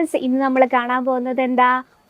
Viewers, ഇന്ന് നമ്മൾ കാണാൻ പോകുന്നത് എന്താ,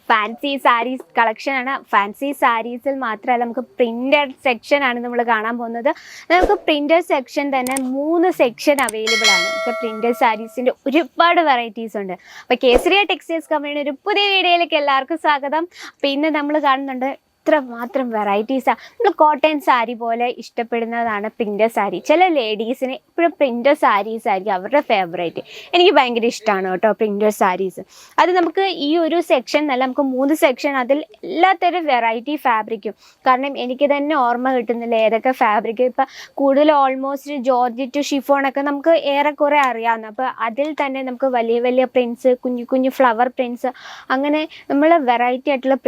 ഫാൻസി സാരീസ് കളക്ഷൻ ആണ്. ഫാൻസി സാരീസിൽ മാത്രമല്ല, നമുക്ക് പ്രിന്റഡ് സെക്ഷൻ ആണ് നമ്മൾ കാണാൻ പോകുന്നത്. നമുക്ക് പ്രിന്റഡ് സെക്ഷൻ തന്നെ 3 സെക്ഷൻ അവൈലബിൾ ആണ്. ഇപ്പോൾ പ്രിന്റഡ് സാരീസിൻ്റെ ഒരുപാട് വെറൈറ്റീസ് ഉണ്ട്. അപ്പോൾ കേസരിയ ടെക്സ്റ്റൈൽസ് കമ്പനിയുടെ ഒരു പുതിയ വീഡിയോയിലേക്ക് എല്ലാവർക്കും സ്വാഗതം. അപ്പോൾ ഇന്ന് നമ്മൾ കാണുന്നുണ്ട് ഇത്ര മാത്രം വെറൈറ്റീസാണ്. നമ്മൾ കോട്ടൺ സാരി പോലെ ഇഷ്ടപ്പെടുന്നതാണ് പ്രിൻ്റഡ് സാരി. ചില ലേഡീസിന് ഇപ്പോഴും പ്രിൻ്റഡ് സാരീസ് ആയിരിക്കും അവരുടെ ഫേവറേറ്റ്. എനിക്ക് ഭയങ്കര ഇഷ്ടമാണ് കേട്ടോ പ്രിൻ്റഡ് സാരീസ്. അത് നമുക്ക് ഈ ഒരു സെക്ഷൻ എന്നല്ല, നമുക്ക് 3 സെക്ഷൻ, അതിൽ എല്ലാത്തരം വെറൈറ്റി ഫാബ്രിക്കും. കാരണം എനിക്ക് തന്നെ ഓർമ്മ കിട്ടുന്നില്ല ഏതൊക്കെ ഫാബ്രിക്. ഇപ്പം കൂടുതൽ ഓൾമോസ്റ്റ് ജോർജറ്റ് ഷിഫോണൊക്കെ നമുക്ക് ഏറെക്കുറെ അറിയാവുന്ന. അപ്പോൾ അതിൽ തന്നെ നമുക്ക് വലിയ വലിയ പ്രിൻറ്റ്സ്, കുഞ്ഞു കുഞ്ഞു ഫ്ലവർ പ്രിൻറ്റ്സ്, അങ്ങനെ നമ്മൾ വെറൈറ്റി ആയിട്ടുള്ള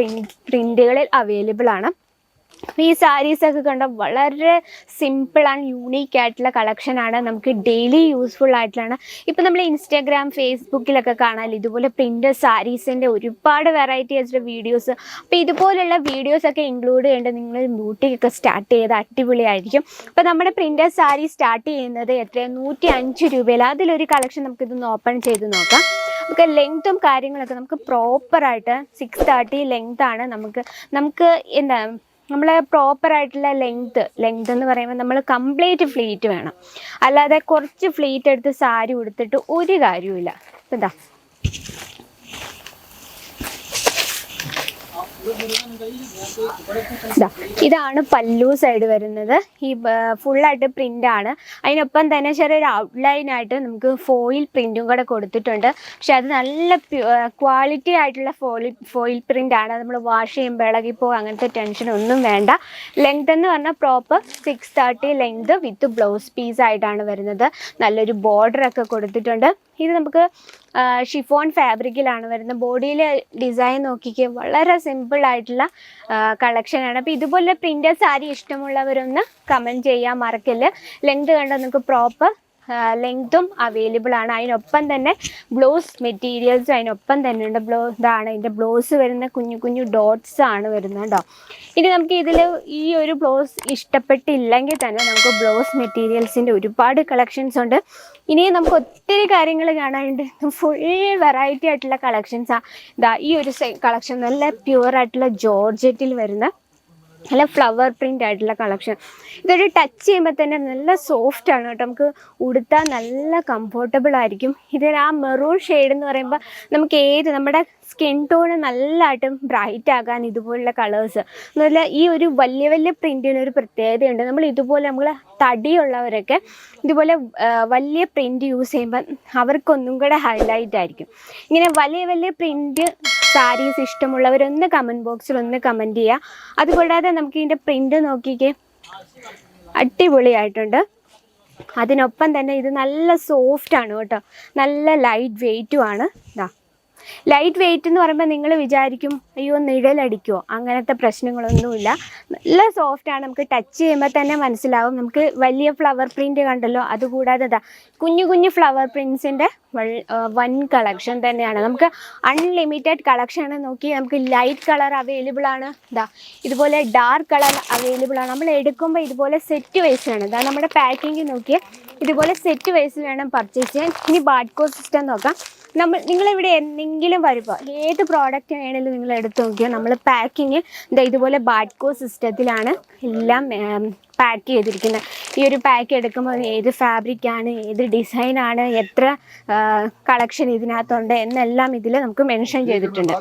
പ്രിൻറ്റുകളിൽ അവൈലബിൾ ആണ്. ഈ സാരീസൊക്കെ കണ്ട വളരെ സിമ്പിൾ ആൻഡ് യൂണീക്ക് ആയിട്ടുള്ള കളക്ഷനാണ്. നമുക്ക് ഡെയിലി യൂസ്ഫുൾ ആയിട്ടുള്ളതാണ്. ഇപ്പം നമ്മൾ ഇൻസ്റ്റാഗ്രാം, ഫേസ്ബുക്കിലൊക്കെ കാണാൻ ഇതുപോലെ പ്രിൻ്റഡ് സാരീസിൻ്റെ ഒരുപാട് വെറൈറ്റി ആയിട്ടുള്ള വീഡിയോസ്. അപ്പോൾ ഇതുപോലുള്ള വീഡിയോസൊക്കെ ഇൻക്ലൂഡ് ചെയ്യേണ്ടത് നിങ്ങൾ ബ്യൂട്ടിയൊക്കെ സ്റ്റാർട്ട് ചെയ്ത് അടിപൊളിയായിരിക്കും. അപ്പോൾ നമ്മുടെ പ്രിൻ്റഡ് സാരി സ്റ്റാർട്ട് ചെയ്യുന്നത് എത്രയാണ്, 105 രൂപയിൽ. അതിലൊരു കളക്ഷൻ നമുക്കിതൊന്ന് ഓപ്പൺ ചെയ്ത് നോക്കാം. നമുക്ക് ലെങ്ത്തും കാര്യങ്ങളൊക്കെ നമുക്ക് പ്രോപ്പറായിട്ട് 630 ലെങ്ത്താണ്. നമുക്ക് എന്താ, നമ്മൾ പ്രോപ്പറായിട്ടുള്ള ലെങ്ത് എന്ന് പറയുമ്പോൾ നമ്മൾ കംപ്ലീറ്റ് ഫ്ലീറ്റ് വേണം. അല്ലാതെ കുറച്ച് ഫ്ലീറ്റ് എടുത്ത് സാരി ഉടുത്തിട്ട് ഒരു കാര്യമില്ല. എന്താ ഇതാണ് പല്ലു സൈഡ് വരുന്നത്. ഈ ഫുള്ളായിട്ട് പ്രിൻ്റാണ്. അതിനൊപ്പം തന്നെ ചെറിയൊരു ഔട്ട്ലൈനായിട്ട് നമുക്ക് ഫോയിൽ പ്രിൻറ്റും കൂടെ കൊടുത്തിട്ടുണ്ട്. പക്ഷെ അത് നല്ല ക്വാളിറ്റി ആയിട്ടുള്ള ഫോയിൽ പ്രിൻ്റാണ്. നമ്മൾ വാഷ് ചെയ്യുമ്പോൾ ഇളകിപ്പോൾ അങ്ങനത്തെ ടെൻഷൻ ഒന്നും വേണ്ട. ലെങ്ത് എന്ന് പറഞ്ഞാൽ പ്രോപ്പർ 630 ലെങ്ത് വിത്ത് ബ്ലൗസ് പീസായിട്ടാണ് വരുന്നത്. നല്ലൊരു ബോർഡറൊക്കെ കൊടുത്തിട്ടുണ്ട്. ഇത് നമുക്ക് ഷിഫോൺ ഫാബ്രിക്കിലാണ് വരുന്നത്. ബോഡിയിൽ ഡിസൈൻ നോക്കിക്കുക, വളരെ സിമ്പിൾ ആയിട്ടുള്ള കളക്ഷനാണ്. അപ്പോൾ ഇതുപോലെ പ്രിൻ്റഡ് സാരി ഇഷ്ടമുള്ളവരൊന്ന് കമൻറ്റ് ചെയ്യാൻ മറക്കല്ല്. ലെങ്ത് കണ്ടാൽ നിങ്ങൾക്ക് പ്രോപ്പർ ലെങ്ത്തും അവൈലബിൾ ആണ്. അതിനൊപ്പം തന്നെ ബ്ലൗസ് മെറ്റീരിയൽസ് അതിനൊപ്പം തന്നെ ഉണ്ട്. ഇതാണ് ഇതിൻ്റെ ബ്ലൗസ് വരുന്ന കുഞ്ഞു കുഞ്ഞു ഡോട്ട്സ് ആണ് വരുന്നത് കേട്ടോ. ഇനി നമുക്ക് ഇതിൽ ഈ ഒരു ബ്ലൗസ് ഇഷ്ടപ്പെട്ടില്ലെങ്കിൽ തന്നെ നമുക്ക് ബ്ലൗസ് മെറ്റീരിയൽസിൻ്റെ ഒരുപാട് കളക്ഷൻസ് ഉണ്ട്. ഇനിയും നമുക്ക് ഒത്തിരി കാര്യങ്ങൾ കാണാനുണ്ട്. ഫുൾ വെറൈറ്റി ആയിട്ടുള്ള കളക്ഷൻസാണ്. ഈ ഒരു കളക്ഷൻ നല്ല പ്യുവറായിട്ടുള്ള ജോർജറ്റിൽ വരുന്ന നല്ല ഫ്ലവർ പ്രിൻ്റ് ആയിട്ടുള്ള കളക്ഷൻ. ഇതൊരു ടച്ച് ചെയ്യുമ്പോൾ തന്നെ നല്ല സോഫ്റ്റ് ആണ് കേട്ടോ. നമുക്ക് ഉടുത്താൽ നല്ല കംഫർട്ടബിൾ ആയിരിക്കും. ഇതിന് ആ മെറൂൺ ഷെയ്ഡ് എന്ന് പറയുമ്പോൾ നമുക്ക് നമ്മുടെ സ്കിൻ ടോണ് നല്ലതായിട്ടും ബ്രൈറ്റ് ആകാൻ ഇതുപോലുള്ള കളേഴ്സ് എന്നല്ല. ഈ ഒരു വലിയ വലിയ പ്രിൻറ്റിനൊരു പ്രത്യേകതയുണ്ട്. നമ്മൾ തടിയുള്ളവരൊക്കെ ഇതുപോലെ വലിയ പ്രിൻറ്റ് യൂസ് ചെയ്യുമ്പോൾ അവർക്കൊന്നും കൂടെ ഹൈലൈറ്റ് ആയിരിക്കും. ഇങ്ങനെ വലിയ വലിയ പ്രിൻറ്റ് സാരീസ് ഇഷ്ടമുള്ളവരൊന്ന് കമൻറ്റ് ബോക്സിൽ ഒന്ന് കമൻറ്റ് ചെയ്യുക. അതുകൂടാതെ നമുക്ക് ഇതിൻ്റെ പ്രിൻ്റ് നോക്കിക്കേ, അടിപൊളിയായിട്ടുണ്ട്. അതിനൊപ്പം തന്നെ ഇത് നല്ല സോഫ്റ്റാണ് കേട്ടോ, നല്ല ലൈറ്റ് വെയ്റ്റും ആണ്. ലൈറ്റ് വെയ്റ്റ് എന്ന് പറയുമ്പോൾ നിങ്ങൾ വിചാരിക്കും അയ്യോ നിഴലടിക്കുമോ, അങ്ങനത്തെ പ്രശ്നങ്ങളൊന്നുമില്ല. നല്ല സോഫ്റ്റാണ്. നമുക്ക് ടച്ച് ചെയ്യുമ്പോൾ തന്നെ മനസ്സിലാവും. നമുക്ക് വലിയ ഫ്ലവർ പ്രിൻ്റ് കണ്ടല്ലോ, അതുകൂടാതെ കുഞ്ഞു കുഞ്ഞു ഫ്ലവർ പ്രിൻസിൻ്റെ വൺ കളക്ഷൻ തന്നെയാണ്. നമുക്ക് അൺലിമിറ്റഡ് കളക്ഷനാണ്. നോക്കി നമുക്ക് ലൈറ്റ് കളർ അവൈലബിൾ ആണ്. ഇതുപോലെ ഡാർക്ക് കളർ അവൈലബിൾ ആണ്. നമ്മൾ എടുക്കുമ്പോൾ ഇതുപോലെ സെറ്റ് വൈസ് വേണം. നമ്മുടെ പാക്കിങ് നോക്കിയാൽ ഇതുപോലെ സെറ്റ് വൈസ് വേണം പർച്ചേസ് ചെയ്യാൻ. ഇനി ബാർകോഡ് സിസ്റ്റം നോക്കാം. നിങ്ങളിവിടെ എന്തെങ്കിലും വരുമ്പോൾ ഏത് പ്രോഡക്റ്റ് വേണമെങ്കിലും നിങ്ങൾ എടുത്ത് നോക്കിയാൽ നമ്മൾ പാക്കിങ് ഇതുപോലെ ബാർകോഡ് സിസ്റ്റത്തിലാണ് എല്ലാം പാക്ക് ചെയ്തിരിക്കുന്നത്. ഈ ഒരു പാക്ക് എടുക്കുമ്പോൾ ഏത് ഫാബ്രിക്കാണ്, ഏത് ഡിസൈനാണ്, എത്ര കളക്ഷൻ ഇതിനകത്തുണ്ട് എന്നെല്ലാം ഇതിൽ നമുക്ക് മെൻഷൻ ചെയ്തിട്ടുണ്ട്.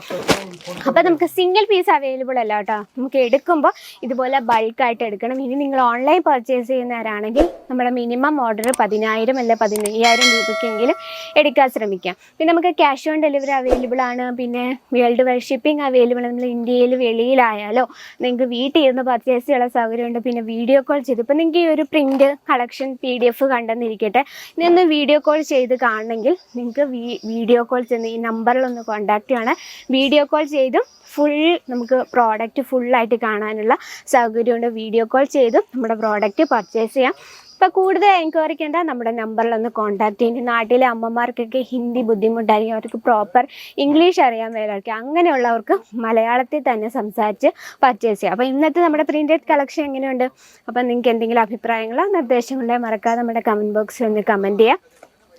അപ്പോൾ നമുക്ക് സിംഗിൾ പീസ് അവൈലബിൾ അല്ല കേട്ടോ. നമുക്ക് എടുക്കുമ്പോൾ ഇതുപോലെ ബൾക്കായിട്ട് എടുക്കണം. ഇനി നിങ്ങൾ ഓൺലൈൻ പർച്ചേസ് ചെയ്യുന്നവരാണെങ്കിൽ നമ്മുടെ മിനിമം ഓർഡർ 10,000 അല്ല 15,000 രൂപയ്ക്കെങ്കിലും എടുക്കാൻ ശ്രമിക്കാം. പിന്നെ നമുക്ക് ക്യാഷ് ഓൺ ഡെലിവറി അവൈലബിൾ ആണ്. പിന്നെ വേൾഡ് വൈഡ് ഷിപ്പിംഗ് അവൈലബിൾ ആണ്. നമ്മൾ ഇന്ത്യയിൽ വെളിയിലായാലോ നിങ്ങൾക്ക് വീട്ടിൽ ഇരുന്ന് പർച്ചേസ് ചെയ്യാനുള്ള സൗകര്യമുണ്ട്. പിന്നെ വീഡിയോ കോൾ ചെയ്ത്, ഇപ്പം നിങ്ങൾക്ക് ഈ ഒരു പ്രിൻ്റ് കളക്ഷൻ PDF കണ്ടെന്നിരിക്കട്ടെ, ഇതൊന്ന് വീഡിയോ കോൾ ചെയ്ത് കാണണമെങ്കിൽ നിങ്ങൾക്ക് വീഡിയോ കോൾ ചെയ്യുന്ന ഈ നമ്പറിലൊന്ന് കോൺടാക്റ്റ് ചെയ്യണം. വീഡിയോ കോൾ ചെയ്തും ഫുൾ നമുക്ക് പ്രോഡക്റ്റ് ഫുള്ളായിട്ട് കാണാനുള്ള സൗകര്യമുണ്ട്. വീഡിയോ കോൾ ചെയ്തും നമ്മുടെ പ്രോഡക്റ്റ് പർച്ചേസ് ചെയ്യാം. അപ്പോൾ കൂടുതൽ എൻക്വയറിക്കേണ്ട നമ്മുടെ നമ്പറിലൊന്ന് കോൺടാക്ട് ചെയ്യും. നാട്ടിലെ അമ്മമാർക്കൊക്കെ ഹിന്ദി ബുദ്ധിമുട്ടായിരിക്കും, അവർക്ക് പ്രോപ്പർ ഇംഗ്ലീഷ് അറിയാൻ മേലായിരിക്കും. അങ്ങനെയുള്ളവർക്ക് മലയാളത്തിൽ തന്നെ സംസാരിച്ച് പർച്ചേസ് ചെയ്യാം. അപ്പോൾ ഇന്നത്തെ നമ്മുടെ പ്രിൻ്റഡ് കളക്ഷൻ എങ്ങനെയുണ്ട്? അപ്പോൾ നിങ്ങൾക്ക് എന്തെങ്കിലും അഭിപ്രായങ്ങളോ നിർദ്ദേശങ്ങളോ മറക്കാതെ നമ്മുടെ കമൻറ്റ് ബോക്സിൽ ഒന്ന് കമൻറ്റ് ചെയ്യാം.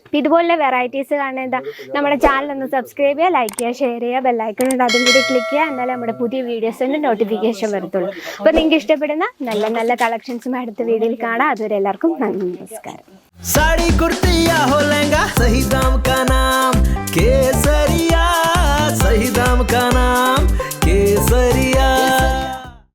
അപ്പോൾ ഇതുപോലുള്ള വെറൈറ്റീസ് കാണാൻ എന്താ നമ്മുടെ ചാനൽ ഒന്ന് സബ്സ്ക്രൈബ് ചെയ്യുക, ലൈക്ക് ചെയ്യുക, ഷെയർ ചെയ്യുക, ബെല്ലൈക്കൺ ഉണ്ട് അതും കൂടി ക്ലിക്ക് ചെയ്യുക. എന്നാലേ നമ്മുടെ പുതിയ വീഡിയോസിൻ്റെ നോട്ടിഫിക്കേഷൻ വരത്തുള്ളൂ. അപ്പോൾ നിങ്ങൾക്ക് ഇഷ്ടപ്പെടുന്ന നല്ല നല്ല കളക്ഷൻസും അടുത്ത വീഡിയോയിൽ കാണാം. അതുവരെ എല്ലാവർക്കും നന്ദി, നമസ്കാരം. साड़ी कुर्ती या हो लहंगा, सही दाम का नाम KS